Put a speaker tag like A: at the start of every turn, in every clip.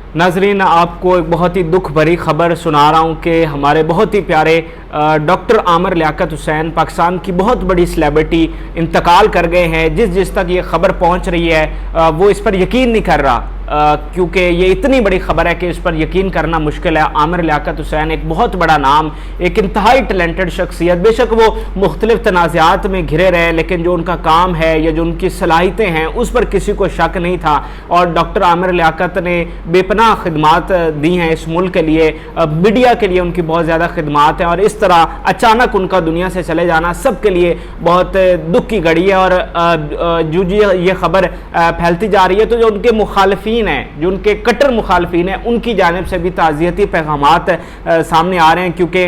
A: नाजरीन, आपको एक बहुत ही दुख भरी खबर सुना रहा हूँ कि हमारे बहुत ही प्यारे डॉक्टर आमिर लियाकत हुसैन, पाकिस्तान की बहुत बड़ी सेलिब्रिटी, इंतकाल कर गए हैं। जिस तक ये खबर पहुँच रही है वो इस पर यकीन नहीं कर रहा, क्योंकि ये इतनी बड़ी खबर है कि इस पर यकीन करना मुश्किल है। आमिर लियाकत हुसैन एक बहुत बड़ा नाम, एक इंतहाई टैलेंटेड शख्सियत, बेशक वो मुख्तलिफ तनाज़ात में घिरे रहे, लेकिन जो उनका काम है या जो उनकी सलाहियतें हैं उस पर किसी को शक नहीं था। और डॉक्टर आमिर लियाकत ने बेपनाह खिदमात दी हैं इस मुल्क के लिए, मीडिया के लिए उनकी बहुत ज़्यादा खिदमात हैं, और इस तरह अचानक उनका दुनिया से चले जाना सबके लिए बहुत दुख की घड़ी है। और जो ये खबर फैलती जा रही है, तो जो उनके मुखालफीन हैं, जो उनके कट्टर मुखालफीन हैं, उनकी जानिब से भी ताज़ियती पैगामात सामने आ रहे हैं, क्योंकि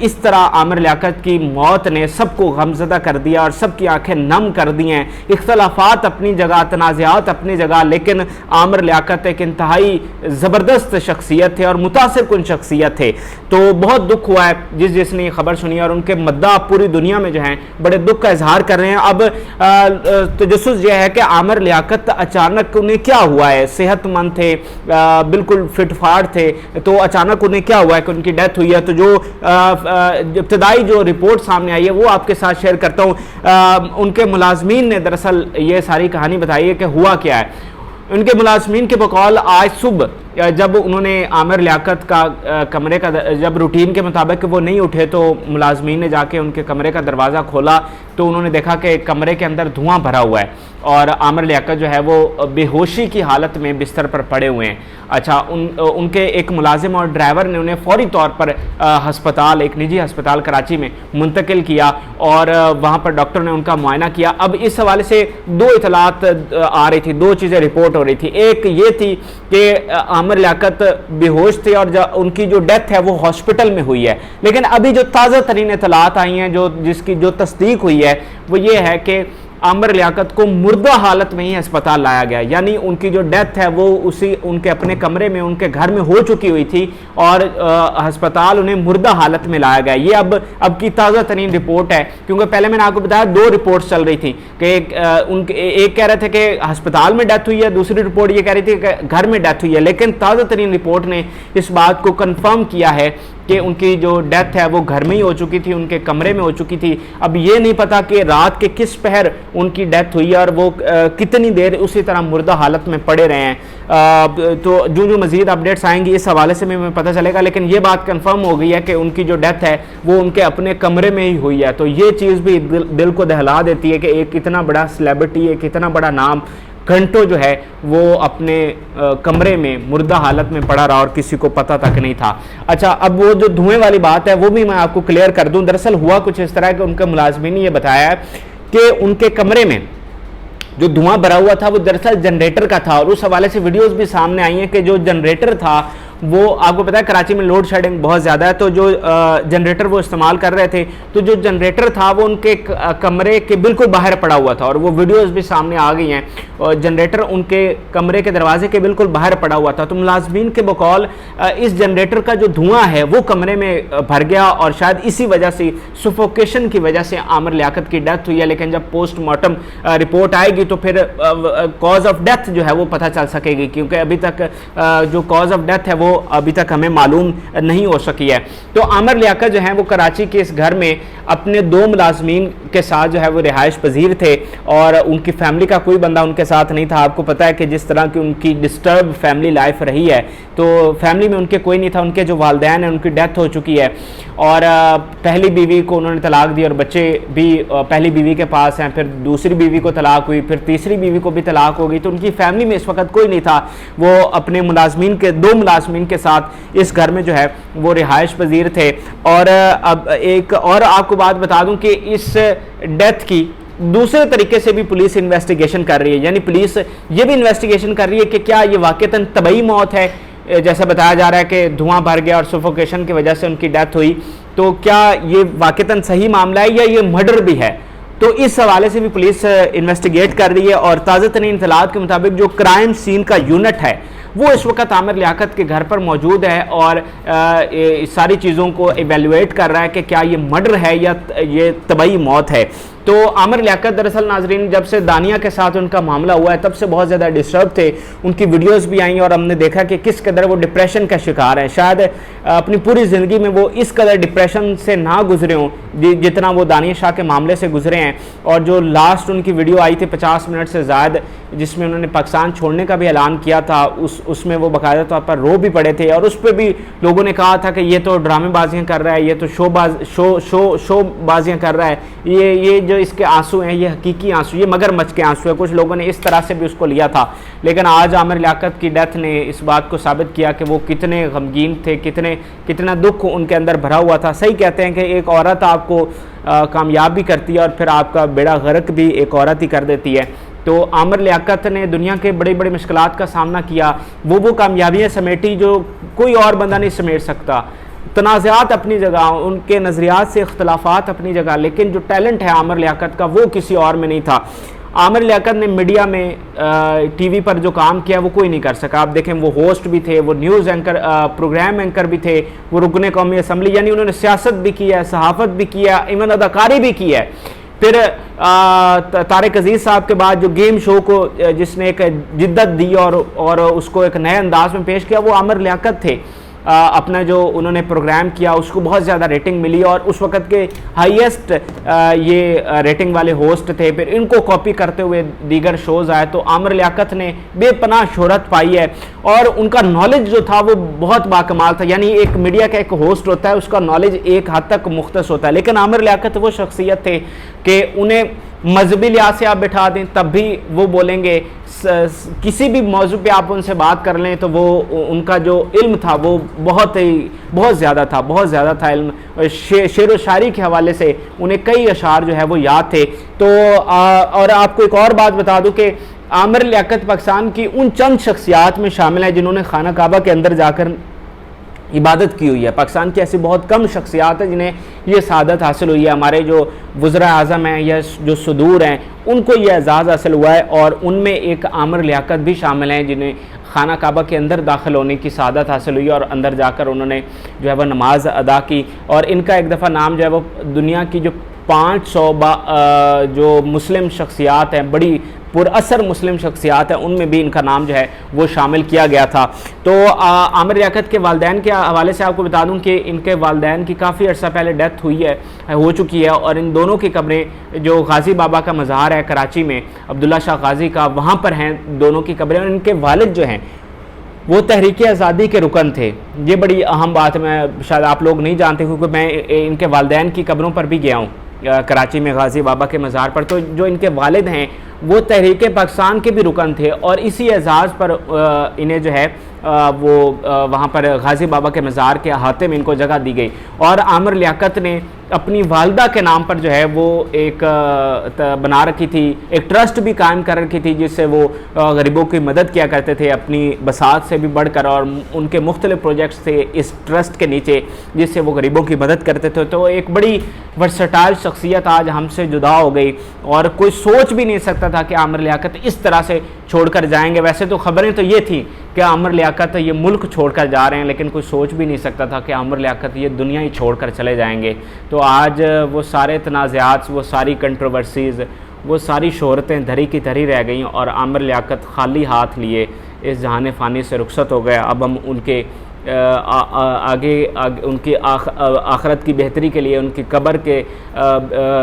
A: इस तरह आमिर लियाकत की मौत ने सबको गमज़दा कर दिया और सबकी आंखें नम कर दी हैं। इख्तलाफात अपनी जगह, तनाज़ात अपनी जगह, लेकिन आमिर लियाकत एक इंतहाई ज़बरदस्त शख्सियत थे और मुतासिर कुन शख्सियत थे। तो बहुत दुख हुआ है जिसने ये खबर सुनी, और उनके मद्दा पूरी दुनिया में जो हैं बड़े दुख का इजहार कर रहे हैं। अब तजस्सुस यह है कि आमिर लियाकत अचानक उन्हें क्या हुआ है, सेहतमंद थे, बिल्कुल फिटफाट थे, तो अचानक उन्हें क्या हुआ है कि उनकी डेथ हुई है। तो जो इब्तदाई जो रिपोर्ट सामने आई है वो आपके साथ शेयर करता हूँ। उनके मुलाजमीन ने दरअसल ये सारी कहानी बताई है कि हुआ क्या है। उनके मुलाजमीन के बकौल आज सुबह जब उन्होंने आमिर लियाकत का कमरे का, जब रूटीन के मुताबिक वो नहीं उठे, तो मुलाजमीन ने जाके उनके कमरे का दरवाज़ा खोला तो उन्होंने देखा कि कमरे के अंदर धुआं भरा हुआ है और आमिर लियाकत जो है वो बेहोशी की हालत में बिस्तर पर पड़े हुए हैं। अच्छा, उनके एक मुलाजिम और ड्राइवर ने उन्हें फौरी तौर पर हस्पताल, एक निजी हस्पताल कराची में मुंतकिल किया और वहाँ पर डॉक्टर ने उनका मुआयना किया। अब इस हवाले से दो इतलात आ रही थी, दो चीज़ें रिपोर्ट हो रही थी। एक ये थी कि आमिर लियाकत बेहोश थे और उनकी जो डेथ है वो हॉस्पिटल में हुई है, लेकिन अभी जो ताज़ा तरीन इतलात आई हैं, जिसकी जो तस्दीक हुई है, वो ये है कि आमिर लियाकत को मुर्दा हालत में ही अस्पताल लाया गया, यानी उनकी जो डेथ है वो उनके अपने कमरे में, उनके घर में हो चुकी हुई थी और अस्पताल उन्हें मुर्दा हालत में लाया गया। ये अब की ताज़ा तरीन रिपोर्ट है, क्योंकि पहले मैंने आपको बताया दो रिपोर्ट्स चल रही थी कि एक कह रहे थे कि अस्पताल में डेथ हुई है, दूसरी रिपोर्ट ये कह रही थी कि घर में डेथ हुई है। लेकिन ताज़ा तरीन रिपोर्ट ने इस बात को कन्फर्म किया है कि उनकी जो डेथ है वो घर में ही हो चुकी थी, उनके कमरे में हो चुकी थी। अब ये नहीं पता कि रात के किस पहर उनकी डेथ हुई है और वो कितनी देर उसी तरह मुर्दा हालत में पड़े रहे हैं। तो जो मज़ीद अपडेट्स आएंगी इस हवाले से हमें पता चलेगा, लेकिन ये बात कंफर्म हो गई है कि उनकी जो डेथ है वो उनके अपने कमरे में ही हुई है। तो ये चीज़ भी दिल को दहला देती है कि एक इतना बड़ा सेलिब्रिटी, एक इतना बड़ा नाम घंटों जो है वो अपने कमरे में मुर्दा हालत में पड़ा रहा और किसी को पता तक नहीं था। अच्छा, अब वो जो धुएं वाली बात है वो भी मैं आपको क्लियर कर दूं। दरअसल हुआ कुछ इस तरह कि उनके मुलाजमीन ने ये बताया है कि उनके कमरे में जो धुआं भरा हुआ था वो दरअसल जनरेटर का था, और उस हवाले से वीडियोस भी सामने आई हैं कि जो जनरेटर था वो, आपको पता है कराची में लोड शेडिंग बहुत ज़्यादा है, तो जो जनरेटर वो इस्तेमाल कर रहे थे, तो जो जनरेटर था वो उनके कमरे के बिल्कुल बाहर पड़ा हुआ था, और वो वीडियोस भी सामने आ गई हैं। और जनरेटर उनके कमरे के दरवाजे के बिल्कुल बाहर पड़ा हुआ था। तो मुलाजमीन के बकौल इस जनरेटर का जो धुआं है वो कमरे में भर गया और शायद इसी वजह से, सुफोकेशन की वजह से आमिर लियाकत की डेथ हुई है। लेकिन जब पोस्टमार्टम रिपोर्ट आएगी तो फिर कॉज ऑफ डेथ जो है वो पता चल सकेगी, क्योंकि अभी तक जो कॉज ऑफ डेथ है वो अभी तक हमें मालूम नहीं हो सकी है। तो आमिर लियाकत जो है वो कराची के इस घर में अपने दो मुलाजमीन के साथ जो है वो रिहाइश पजीर थे और उनकी फैमिली का कोई बंदा उनके साथ नहीं था। आपको पता है कि जिस तरह की उनकी डिस्टर्ब फैमिली लाइफ रही है, तो फैमिली में उनके कोई नहीं था। उनके जो वालिदैन हैं उनकी डेथ हो चुकी है और पहली बीवी को उन्होंने तलाक दी और बच्चे भी पहली बीवी के पास हैं, फिर दूसरी बीवी को तलाक हुई, फिर तीसरी बीवी को भी तलाक हो गई। तो उनकी फैमिली में इस वक्त कोई नहीं था। वो अपने मुलाजमीन के, दो मुलाजमीन के साथ इस घर में जो है वो रिहाइश पजीर थे। और अब एक और आपको बात बता दूं कि इस डेथ की दूसरे तरीके से भी पुलिस इन्वेस्टिगेशन कर रही है, यानी पुलिस ये भी इन्वेस्टिगेशन कर रही है कि क्या ये वाकईतन तबई मौत है, जैसा बताया जा रहा है कि धुआं भर गया और सफोकेशन की वजह से उनकी डेथ हुई, तो क्या ये वाकईतन सही मामला है या ये मर्डर भी है। तो इस हवाले से भी पुलिस इन्वेस्टिगेट कर रही है और ताज़ा तरीन इत्तलात के मुताबिक जो क्राइम सीन का यूनिट है वो इस वक्त आमिर लियाकत के घर पर मौजूद है और सारी चीज़ों को इवेल्युएट कर रहा है कि क्या ये मर्डर है या ये तबई मौत है। तो आमिर लियाकत दरअसल नाजरीन जब से दानिया के साथ उनका मामला हुआ है तब से बहुत ज़्यादा डिस्टर्ब थे। उनकी वीडियोस भी आई और हमने देखा कि किस कदर वो डिप्रेशन का शिकार है। शायद अपनी पूरी ज़िंदगी में वो इस कदर डिप्रेशन से ना गुजरे हों जितना वो दानिया शाह के मामले से गुजरे हैं। और जो लास्ट उनकी वीडियो आई थी 50 मिनट से ज़्यादा, जिसमें उन्होंने पाकिस्तान छोड़ने का भी ऐलान किया था, उसमें वो बाकायदा तौर पर रो भी पड़े थे और उस पर भी लोगों ने कहा था कि ये तो ड्रामेबाजियाँ कर रहा है, ये तो शोबाजियाँ कर रहा है, ये जो इसके आंसू हैं ये हकीकी आंसू, ये मगरमच्छ के आंसू है। कुछ लोगों ने इस तरह से भी उसको लिया था। लेकिन आज आमिर लियाकत की डेथ ने इस बात को साबित किया कि वो कितने गमगीन थे, कितना दुख उनके अंदर भरा हुआ था। सही कहते हैं कि एक औरत आपको कामयाब भी करती है और फिर आपका बेड़ा गर्क भी एक औरत ही कर देती है। तो आमिर लियाकत ने दुनिया के बड़ी बड़ी मुश्किलात का सामना किया, वो कामयाबियाँ समेटी जो कोई और बंदा नहीं समेट सकता। तनाज़ात अपनी जगह, उनके नज़रियात से इख्तलाफात अपनी जगह, लेकिन जो टैलेंट है आमिर लियाकत का वो किसी और में नहीं था। आमिर लियाकत ने मीडिया में टीवी पर जो काम किया वो कोई नहीं कर सका। आप देखें वो होस्ट भी थे, वो न्यूज़ एंकर, प्रोग्राम एंकर भी थे, वो रुकने कौमी असम्बली, यानी उन्होंने सियासत भी किया है, सहाफ़त भी किया, इवन अदाकारी भी की है। फिर तारिक अजीज़ साहब के बाद जो गेम शो को जिसने एक जिद्दत दी और उसको एक नए अंदाज में पेश किया वो आमिर लियाकत थे। अपना जो उन्होंने प्रोग्राम किया उसको बहुत ज़्यादा रेटिंग मिली और उस वक़्त के हाईएस्ट ये रेटिंग वाले होस्ट थे। फिर इनको कॉपी करते हुए दीगर शोज़ आए तो आमिर लियाकत ने बेपनाह शोहरत पाई है और उनका नॉलेज जो था वो बहुत बाकमाल था। यानी एक मीडिया का एक होस्ट होता है, उसका नॉलेज एक हद तक मुख्तस होता है, लेकिन आमिर लियाकत वो शख्सियत थे कि उन्हें मजहबी लिहाज से आप बिठा दें तब भी वो बोलेंगे। किसी भी मौजू पे आप उनसे बात कर लें तो वो उनका जो इल्म था वो बहुत ज़्यादा था इल्म। शेर व शायरी के हवाले से उन्हें कई अशार जो है वो याद थे। तो और आपको एक और बात बता दूं कि आमिर लियाकत पाकिस्तान की उन चंद शख्सियात में शामिल है जिन्होंने खाना काबा के अंदर जाकर इबादत की हुई है। पाकिस्तान की ऐसी बहुत कम शख्सियात है जिन्हें ये सादत हासिल हुई है। हमारे जो वज़रा आज़म हैं या जो सदूर हैं उनको ये एजाज़ हासिल हुआ है और उनमें एक आमिर लियाकत भी शामिल हैं जिन्हें खाना काबा के अंदर दाखिल होने की सादत हासिल हुई और अंदर जाकर उन्होंने जो है वह नमाज अदा की। और इनका एक दफ़ा नाम जो है वो दुनिया की जो 500 जो मुस्लिम शख्सियात हैं, बड़ी पुरअसर मुस्लिम शख्सियात हैं, उनमें भी इनका नाम जो है वो शामिल किया गया था। तो आमिर लियाकत के वालिदैन के हवाले से आपको बता दूं कि इनके वालिदैन की काफ़ी अर्सा पहले डेथ हो चुकी है और इन दोनों की कब्रें जो गाज़ी बाबा का मज़ार है कराची में, अब्दुल्ला शाह गाज़ी का, वहाँ पर हैं दोनों की कब्रें। और इनके वालिद जो हैं वो तहरीक आज़ादी के रुकन थे। ये बड़ी अहम बात मैं शायद आप लोग नहीं जानते क्योंकि मैं इनके वालिदैन की कब्रों पर भी गया हूँ कराची में गाज़ी बाबा के मज़ार पर। तो जो इनके वालिद हैं वो तहरीक पाकिस्तान के भी रुकन थे और इसी एजाज़ पर इन्हें जो है वो वहाँ पर गाज़ी बाबा के मज़ार के अहाते में इनको जगह दी गई। और आमिर लियाकत ने अपनी वालदा के नाम पर जो है वो एक बना रखी थी, एक ट्रस्ट भी कायम कर रखी थी जिससे वो गरीबों की मदद किया करते थे अपनी बसात से भी बढ़कर। और उनके मुख्तलिफ प्रोजेक्ट्स थे इस ट्रस्ट के नीचे जिससे वो गरीबों की मदद करते थे। तो एक बड़ी वर्सटाइल शख्सियत आज हमसे जुदा हो गई और कोई सोच भी नहीं सकता था कि आमिर लियाकत इस तरह से छोड़कर जाएंगे। वैसे तो खबरें तो ये थी कि आमिर लियाकत ये मुल्क छोड़कर जा रहे हैं, लेकिन कोई सोच भी नहीं सकता था कि आमिर लियाकत ये दुनिया ही छोड़कर चले जाएंगे। तो आज वो सारे तनाज़ात, वो सारी कंट्रोवर्सीज़, वो सारी शोहरतें धरी की धरी रह गई और आमिर लियाकत खाली हाथ लिए इस जहान फ़ानी से रुखसत हो गया। अब हम उनके आगे उनकी आखरत की बेहतरी के लिए उनकी कब्र के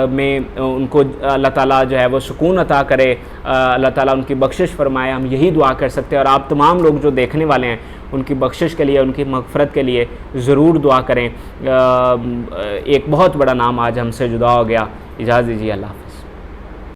A: में उनको अल्लाह ताला जो है वो सुकून अता करे, अल्लाह ताला उनकी बख्शिश फरमाए। हम यही दुआ कर सकते हैं और आप तमाम लोग जो देखने वाले हैं उनकी बख्शिश के लिए, उनकी मग़फ़रत के लिए ज़रूर दुआ करें। एक बहुत बड़ा नाम आज हमसे जुदा हो गया। इजाज़त दीजिए, अल्लाह।